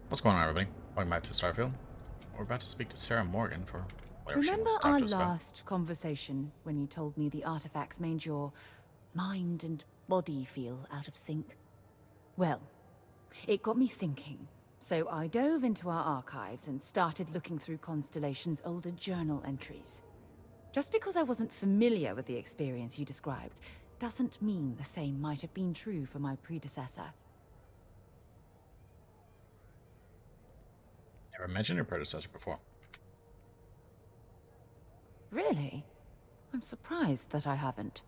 What's going on, everybody? Welcome back to Starfield. We're about to speak to Sarah Morgan for whatever she Remember wants to talk our to us about. last conversation when you told me the artifacts made your mind and body feel out of sync? Well, it got me thinking. So I dove into our archives and started looking through Constellation's older journal entries. Just because I wasn't familiar with the experience you described doesn't mean the same might have been true for my predecessor. Never mentioned your predecessor before. Really? I'm surprised that I haven't.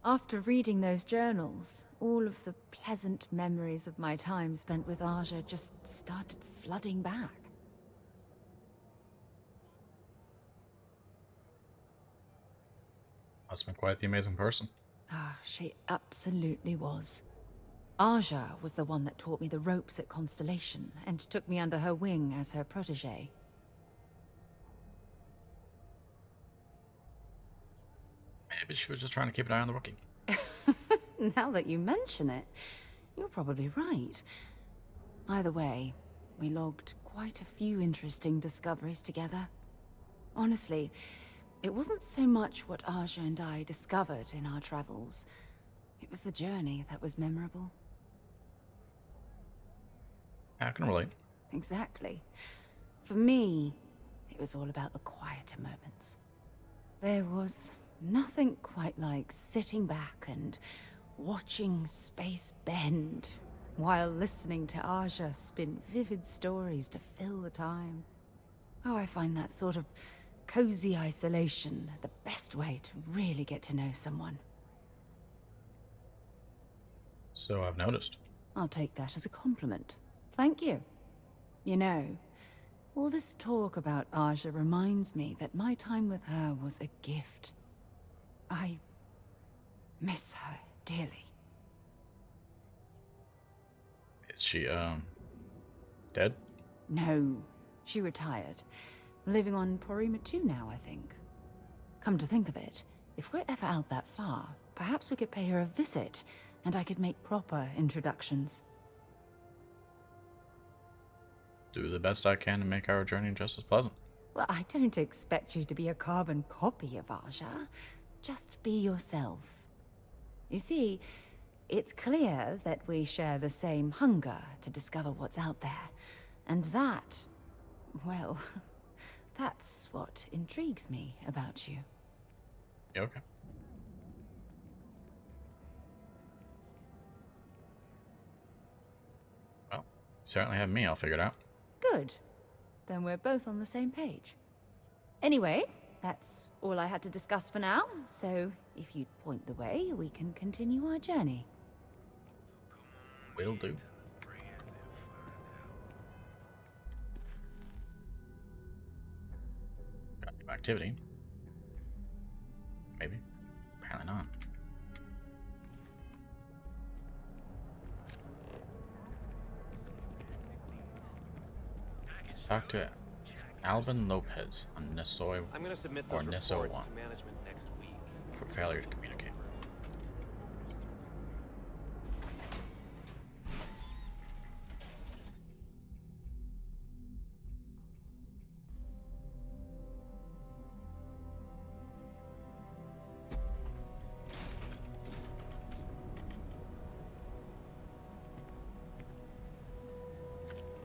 After reading those journals, all of the pleasant memories of my time spent with Aja just started flooding back. Must have been quite the amazing person. Ah, she absolutely was. Aja was the one that taught me the ropes at Constellation and took me under her wing as her protege. Maybe she was just trying to keep an eye on the rookie. Now that you mention it, you're probably right. Either way, we logged quite a few interesting discoveries together. Honestly, it wasn't so much what Aja and I discovered in our travels. It was the journey that was memorable. I can relate. Exactly. For me, it was all about the quieter moments. There was nothing quite like sitting back and watching space bend while listening to Aja spin vivid stories to fill the time. Oh, I find that sort of cozy isolation the best way to really get to know someone. So I've noticed. I'll take that as a compliment. Thank you. You know, all this talk about Aja reminds me that my time with her was a gift. I miss her dearly. Is she, dead? No, she retired. Living on Porima 2 now, I think. Come to think of it, if we're ever out that far, perhaps we could pay her a visit, and I could make proper introductions. Do the best I can to make our journey just as pleasant. Well, I don't expect you to be a carbon copy of Aja. Just be yourself. You see, it's clear that we share the same hunger to discover what's out there. And that, well, that's what intrigues me about you. You okay? Well, certainly have me all figured out. Good. Then we're both on the same page. Anyway, that's all I had to discuss for now, so if you'd point the way, we can continue our journey. Will do. Got new activity. Maybe. Apparently not. Talk to Alban Lopez on Nesoi I'm going to submit or those Neso reports 1 to management next week. for failure to communicate.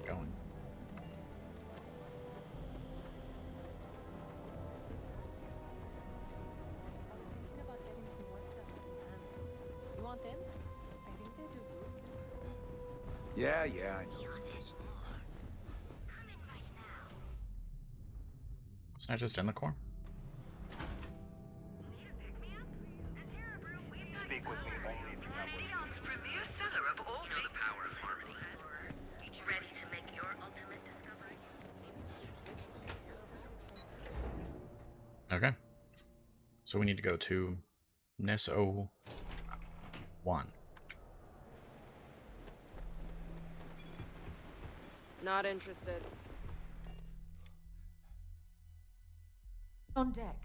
Going. About getting some more stuff in advance. You want them? I think they do good. Yeah, I know this place. Wasn't I just in the core? Speak with me only if you have what Neon's premier seller of all for the power of harmony. Ready to make your ultimate discovery? Okay. So we need to go to Neso 1. Not interested. On deck.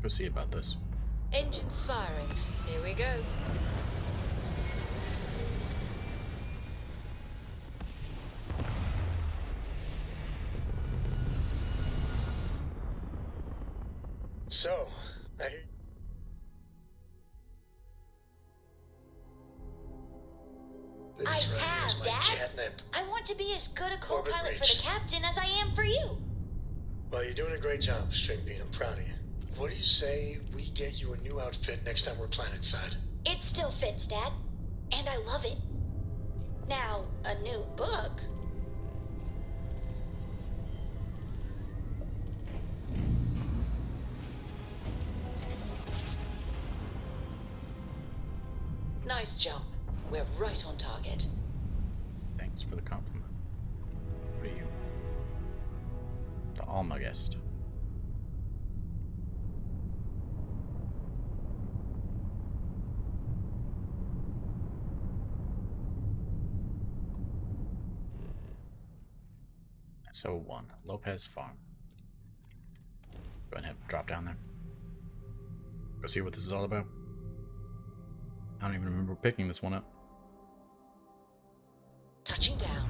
Go see about this. Engines firing. Here we go. So, I hear this I right here is have, my Dad. catnip. I want to be as good a Orbit co-pilot for reach. the captain as I am for you. Well, you're doing a great job, String Bean. I'm proud of you. What do you say we get you a new outfit next time we're planetside? It still fits, Dad. And I love it. Now, a new book. Nice jump. We're right on target. Thanks for the compliment. What are you? The Almagest. SO1, Lopez Farm. Go ahead and drop down there. Go see what this is all about. I don't even remember picking this one up. Touching down.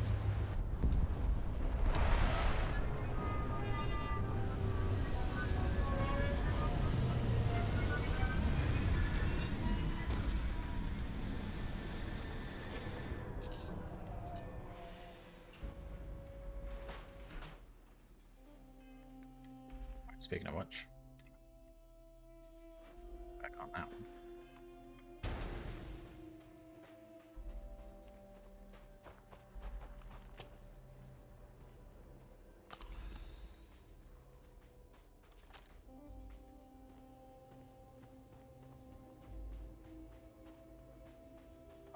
Speaking of which, back on that one.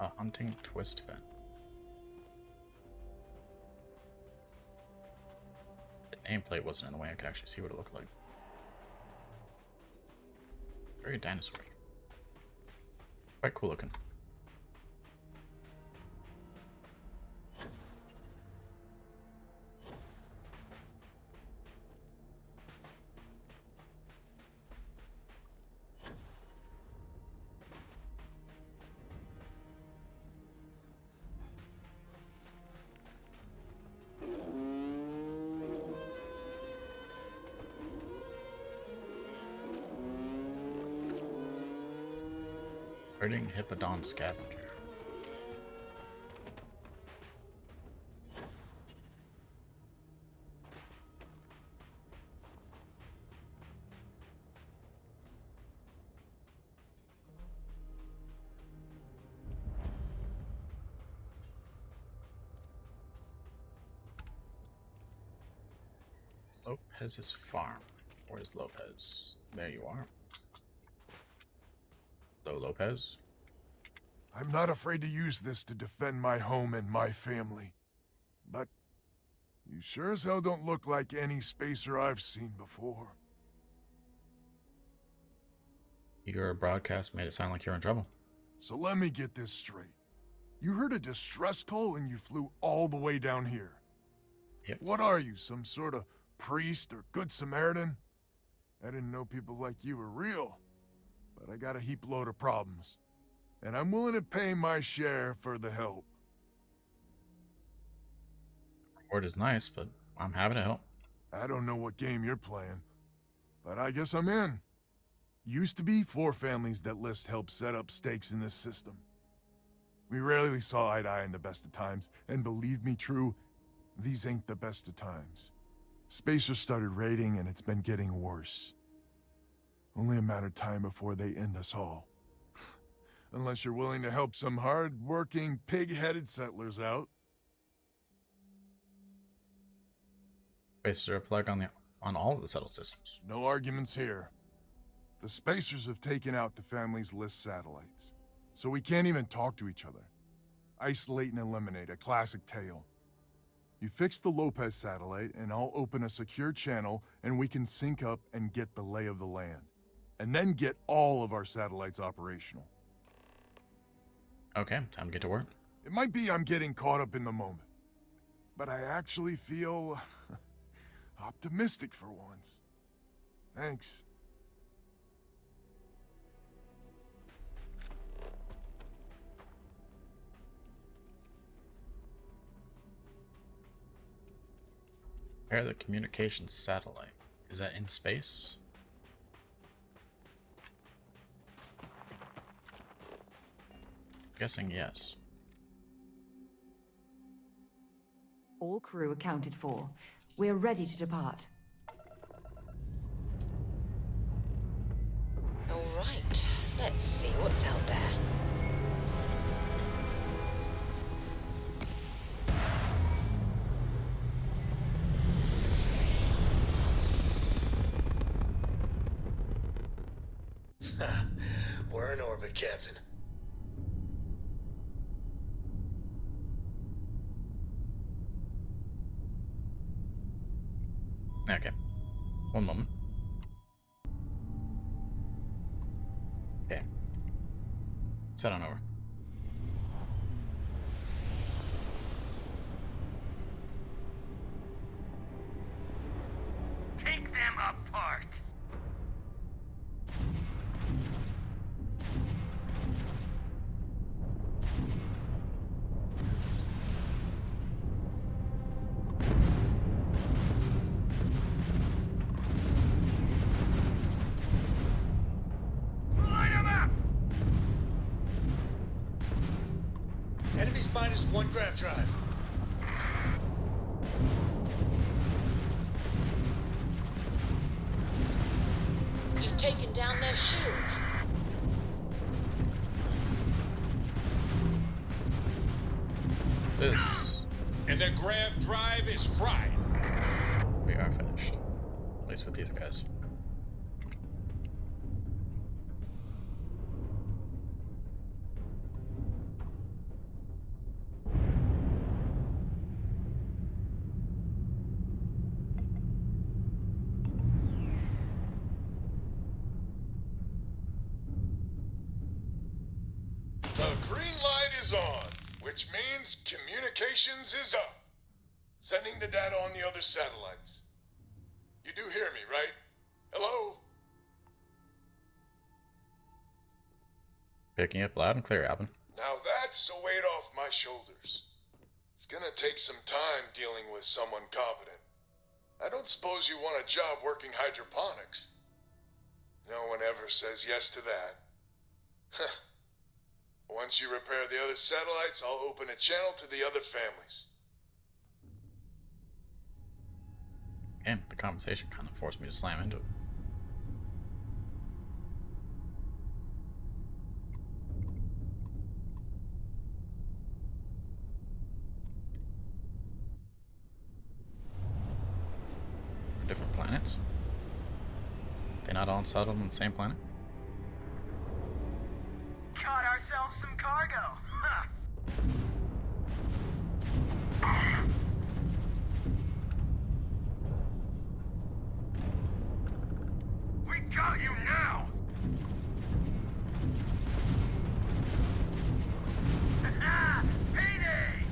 A hunting twist fin. The nameplate wasn't in the way, I could actually see what it looked like. Very dinosaur. Quite cool looking. Herding Hippodon Scavenger. Lopez's farm. Where's Lopez? There you are. Hello, Lopez. I'm not afraid to use this to defend my home and my family. But you sure as hell don't look like any spacer I've seen before. Your broadcast made it sound like you're in trouble. So let me get this straight. You heard a distress call and you flew all the way down here. Yep. What are you, some sort of priest or good Samaritan? I didn't know people like you were real. But I got a heap load of problems. And I'm willing to pay my share for the help. Word is nice, but I'm happy to help. I don't know what game you're playing, but I guess I'm in. Used to be 4 families that list helped set up stakes in this system. We rarely saw eye to eye in the best of times, and believe me true, these ain't the best of times. Spacers started raiding and it's been getting worse. Only a matter of time before they end us all. Unless you're willing to help some hard-working, pig-headed settlers out. Spacers are a plug on all of the settled systems. No arguments here. The Spacers have taken out the family's list satellites, so we can't even talk to each other. Isolate and eliminate, a classic tale. You fix the Lopez satellite, and I'll open a secure channel, and we can sync up and get the lay of the land. And then get all of our satellites operational. Okay, time to get to work. It might be I'm getting caught up in the moment, but I actually feel optimistic for once. Thanks. Repair the communications satellite. Is that in space? Guessing yes. All crew accounted for. We're ready to depart. All right, let's see what's out there. We're in orbit, Captain. Okay. One moment. Okay. Let's head on over. Take them apart. Light 'em up. Enemy's minus one grav drive. You've taken down their shields. This. And their grav drive is fried. We are finished. At least with these guys. The green light is on, which means communications is up. Sending the data on the other satellites. You do hear me, right? Hello? Picking up loud and clear, Alvin. Now that's a weight off my shoulders. It's gonna take some time dealing with someone competent. I don't suppose you want a job working hydroponics. No one ever says yes to that. Once you repair the other satellites, I'll open a channel to the other families. And the conversation kind of forced me to slam into it. Different planets. They're not all settled on the same planet. Caught ourselves some cargo. Huh. We got you now. Payday!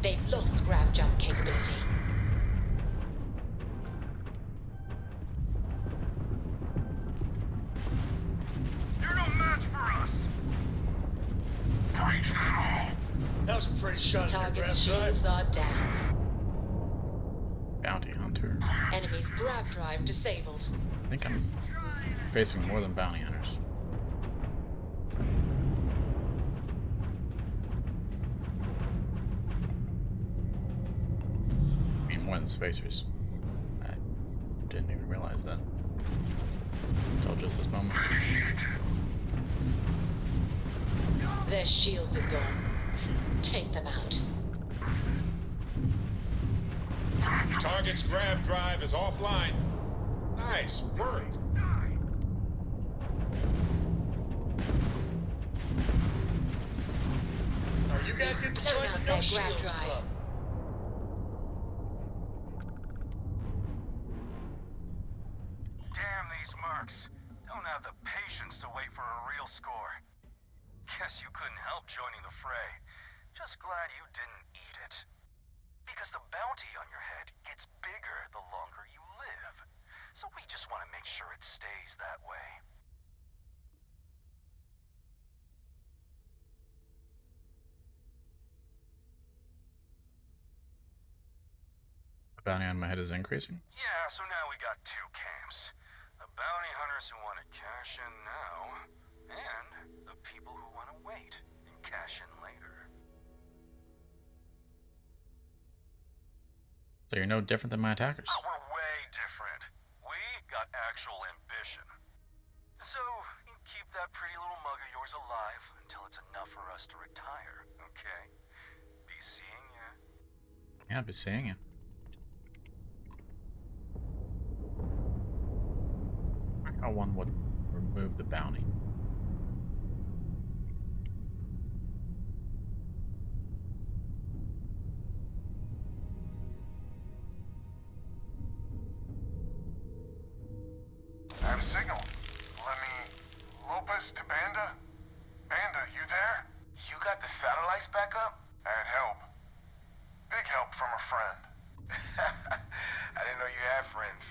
They've lost grav jump capability. You're no match for us. Breach them all. That was a pretty shot at their Target's grav drive. shields are down. Bounty hunter. Enemy's grav drive disabled. I think I'm facing more than bounty hunters. I mean, more than spacers. I didn't even realize that until just this moment. Their shields are gone. Take them out. Target's grav drive is offline. Nice work. Now you guys get to Blown join out the their No grav Shields drive. Club. Damn these mercs. Don't have the patience to wait for a real score. Guess you couldn't help joining the fray. Just glad you didn't eat it. Because the bounty on your head gets bigger the longer you live. So we just want to make sure it stays that way. The bounty on my head is increasing. Yeah, so now we got two camps. The bounty hunters who want to cash in now, and the people who want to wait and cash So you're no different than my attackers. Oh, we're way different. We got actual ambition. So, you keep that pretty little mug of yours alive until it's enough for us to retire, okay? Be seeing ya. Yeah, I've been seeing you. How one would remove the bounty. I have a signal. Let me... Lopez to Banda? Banda, you there? You got the satellites back up? I had help. Big help from a friend. I didn't know you had friends.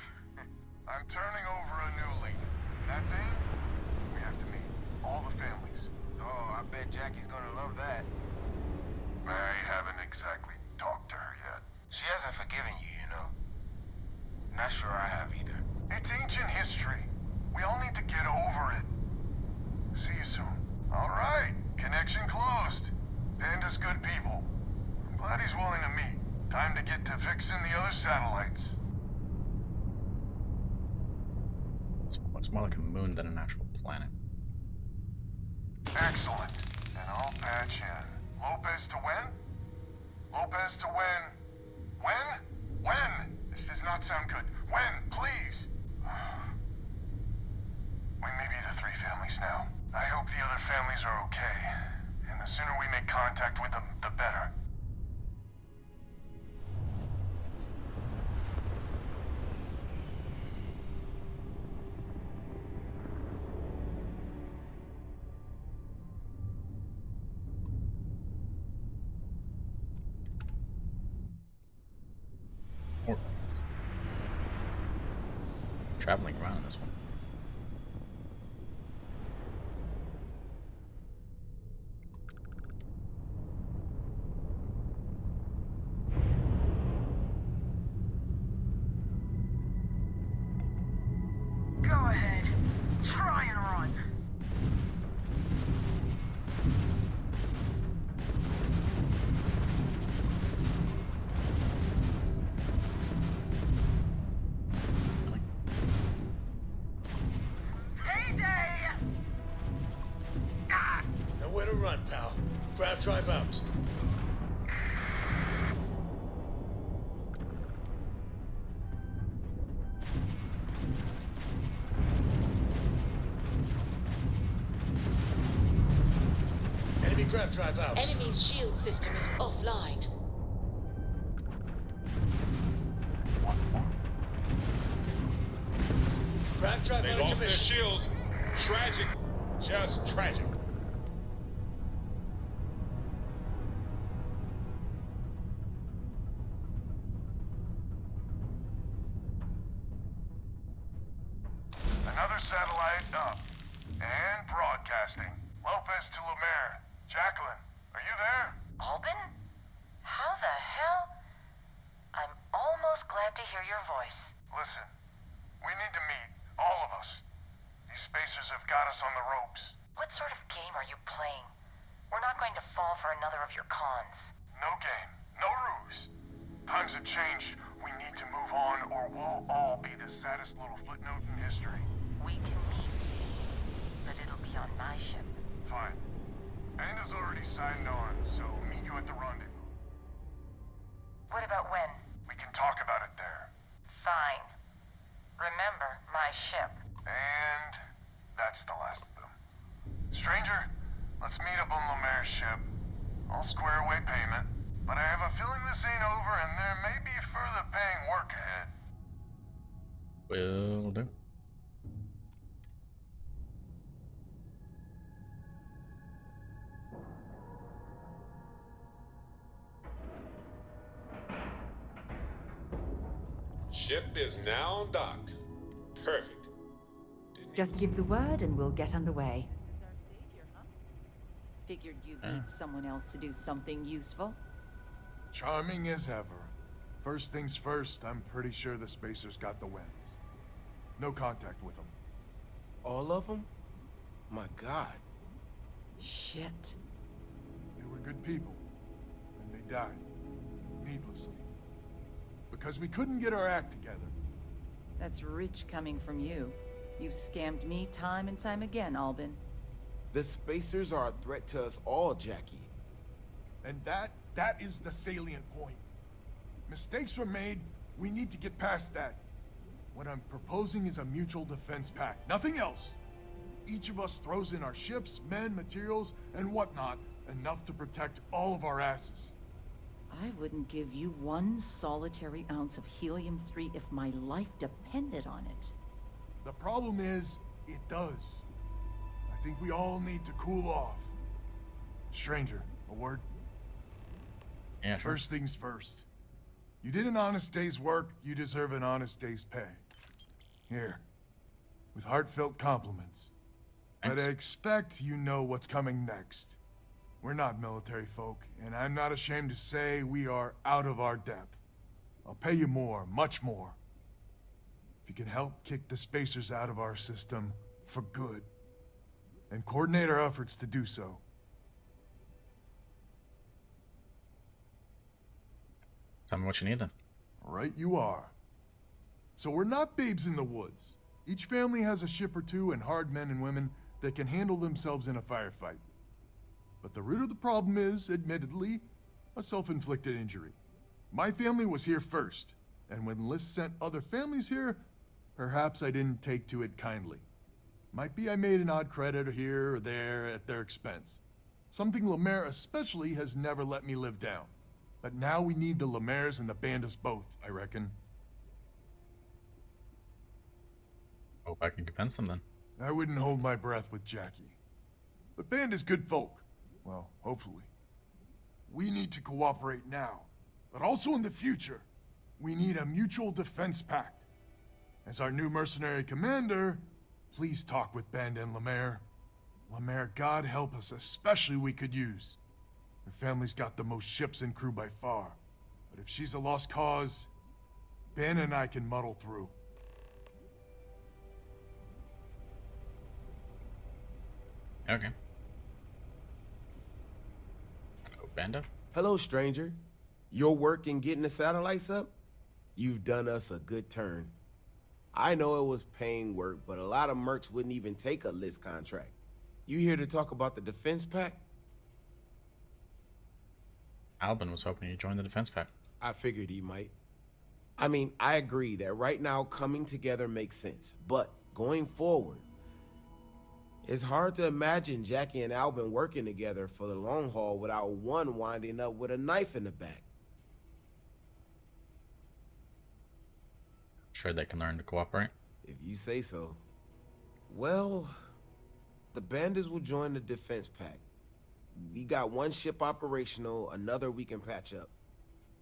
I'm turning over a new leaf. That thing, we have to meet. All the families. Oh, I bet Jackie's gonna love that. I haven't exactly talked to her yet. She hasn't forgiven you, you know. Not sure I have either. It's ancient history. We all need to get over it. See you soon. All right. Connection closed. Panda's good people. I'm glad he's willing to meet. Time to get to fixing the other satellites. It looks more like a moon than an actual planet. Excellent. And I'll patch in. Lopez to when? Lopez to when? When? When? This does not sound good. When? Please. We may be the 3 families now. I hope the other families are okay. And the sooner we make contact with them, the better. More planets. Traveling around in this one. Go ahead. Try and run. Really? Heyday! Ah! Nowhere to run, pal. Grab drive out. Enemy grab drive out. Enemy's shield system is offline. Grab drive They out of lost their commission. shields. Tragic. Just tragic. Another satellite up. And broadcasting. Lopez to Lemaire. Jacqueline, are you there? Albin? How the hell? I'm almost glad to hear your voice. Listen, we need to meet. All of us. These spacers have got us on the ropes. What sort of game are you playing? We're not going to fall for another of your cons. No game. No ruse. Times have changed. We need to move on or we'll all be the saddest little footnote in history. We can meet, but it'll be on my ship. Fine. Panda's already signed on, so meet you at the rendezvous. What about when? We can talk about it there. Fine. Remember, my ship. And that's the last of them. Stranger, let's meet up on Lemaire's ship. I'll square away payment, but I have a feeling this ain't over and there may be further paying work ahead. Will do. Ship is now docked. Perfect. Just give the word and we'll get underway. This is our savior, huh? Figured you'd need someone else to do something useful. Charming as ever. First things first, I'm pretty sure the Spacers got the wins. No contact with them. All of them? My God. Shit. They were good people, and they died. Needlessly. because we couldn't get our act together. That's rich coming from you. You scammed me time and time again, Albin. The Spacers are a threat to us all, Jackie. And that is the salient point. Mistakes were made, we need to get past that. What I'm proposing is a mutual defense pact, nothing else. Each of us throws in our ships, men, materials, and whatnot, enough to protect all of our asses. I wouldn't give you one solitary ounce of helium-3 if my life depended on it. The problem is, it does. I think we all need to cool off. Stranger, a word? Yeah, sure. First things first. You did an honest day's work, you deserve an honest day's pay. Here, with heartfelt compliments. Thanks. But I expect you know what's coming next. We're not military folk, and I'm not ashamed to say we are out of our depth. I'll pay you more, much more. If you can help kick the Spacers out of our system for good, and coordinate our efforts to do so. Tell me what you need then. Right you are. So we're not babes in the woods. Each family has a ship or two and hard men and women that can handle themselves in a firefight. But the root of the problem is, admittedly, a self-inflicted injury. My family was here first, and when Liz sent other families here, perhaps I didn't take to it kindly. Might be I made an odd credit here or there at their expense. Something Lemaire especially has never let me live down. But now we need the Lemaires and the Bandits both, I reckon. Hope I can convince them then. I wouldn't hold my breath with Jackie. But Bandit's good folk. Well, hopefully. We need to cooperate now, but also in the future. We need a mutual defense pact. As our new mercenary commander, please talk with Bandit and Lemaire. Lemaire, God help us, especially we could use. Her family's got the most ships and crew by far. But if she's a lost cause, Ben and I can muddle through. Okay. Hello, Banda. Hello, stranger. Your work in getting the satellites up? You've done us a good turn. I know it was paying work, but a lot of mercs wouldn't even take a list contract. You here to talk about the defense pact? Albin was hoping you'd join the defense pact. I figured he might. I mean, I agree that right now coming together makes sense, but going forward, it's hard to imagine Jackie and Albin working together for the long haul without one winding up with a knife in the back. Sure they can learn to cooperate. If you say so. Well, the Bandits will join the defense pact. We got one ship operational, another we can patch up.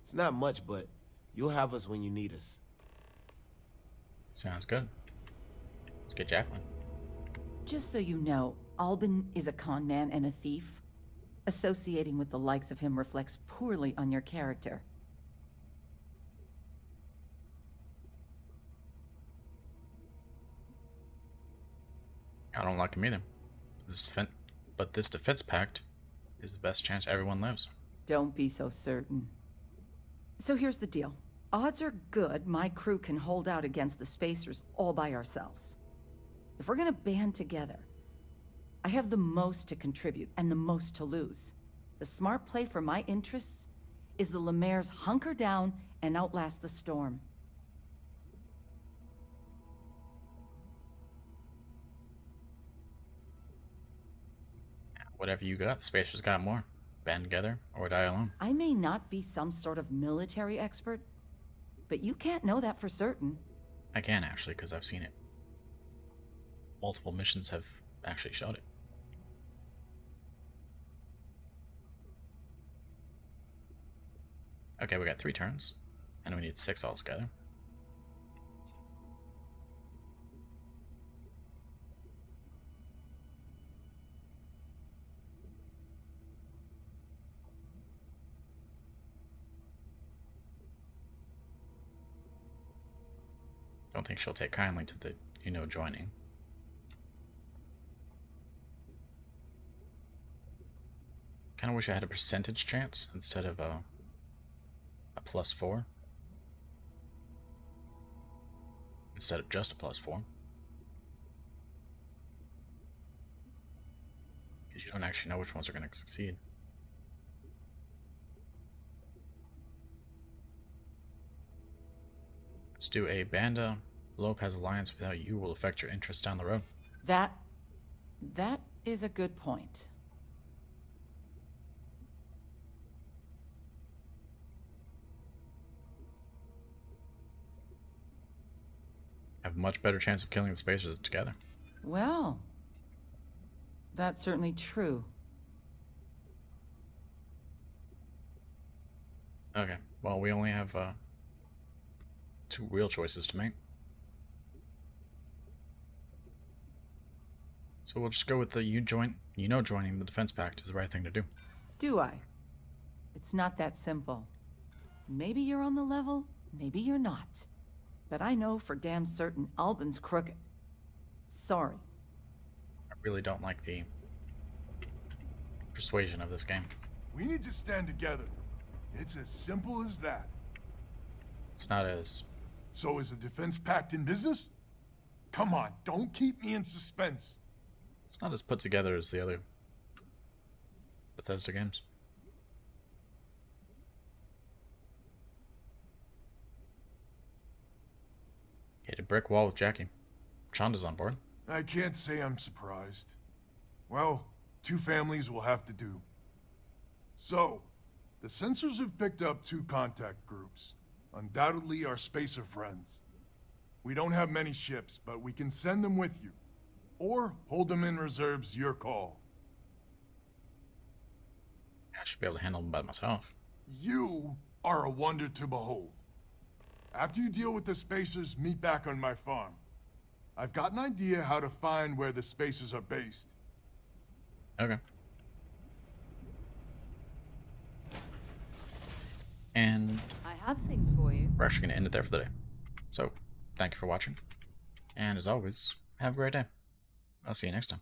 It's not much, but you'll have us when you need us. Sounds good. Let's get Jacqueline. Just so you know, Albin is a con man and a thief. Associating with the likes of him reflects poorly on your character. I don't like him either. But this defense pact is the best chance everyone lives. Don't be so certain. So here's the deal. Odds are good my crew can hold out against the Spacers all by ourselves. If we're gonna band together, I have the most to contribute and the most to lose. The smart play for my interests is the Lemaire's hunker down and outlast the storm. Whatever you got, the Spacers got more. Band together or die alone. I may not be some sort of military expert, but you can't know that for certain. I can actually, because I've seen it. Multiple missions have actually showed it. Okay, we got 3 turns, and we need 6 altogether. Don't think she'll take kindly to the, joining. Kind of wish I had a percentage chance instead of a +4. instead of just a +4. Because you don't actually know which ones are going to succeed. Let's do a Banda Lopez alliance without you will affect your interests down the road. That is a good point. Have a much better chance of killing the spacers together. Well, that's certainly true. Okay, well, we only have 2 real choices to make. So we'll just go with the joining the defense pact is the right thing to do. Do I? It's not that simple. Maybe you're on the level, maybe you're not. But I know for damn certain Albin's crooked. Sorry. I really don't like the persuasion of this game. We need to stand together. It's as simple as that. It's not as... So is the defense pact in business? Come on, don't keep me in suspense. It's not as put together as the other Bethesda games. Hit a brick wall with Jackie. Shonda's on board. I can't say I'm surprised. Well, 2 families will have to do. So, the sensors have picked up 2 contact groups. Undoubtedly our spacer friends. We don't have many ships, but we can send them with you. Or hold them in reserves, your call. I should be able to handle them by myself. You are a wonder to behold. After you deal with the spacers, meet back on my farm. I've got an idea how to find where the spacers are based. Okay. And I have things for you. we're actually going to end it there for the day. So, thank you for watching. And as always, have a great day. I'll see you next time.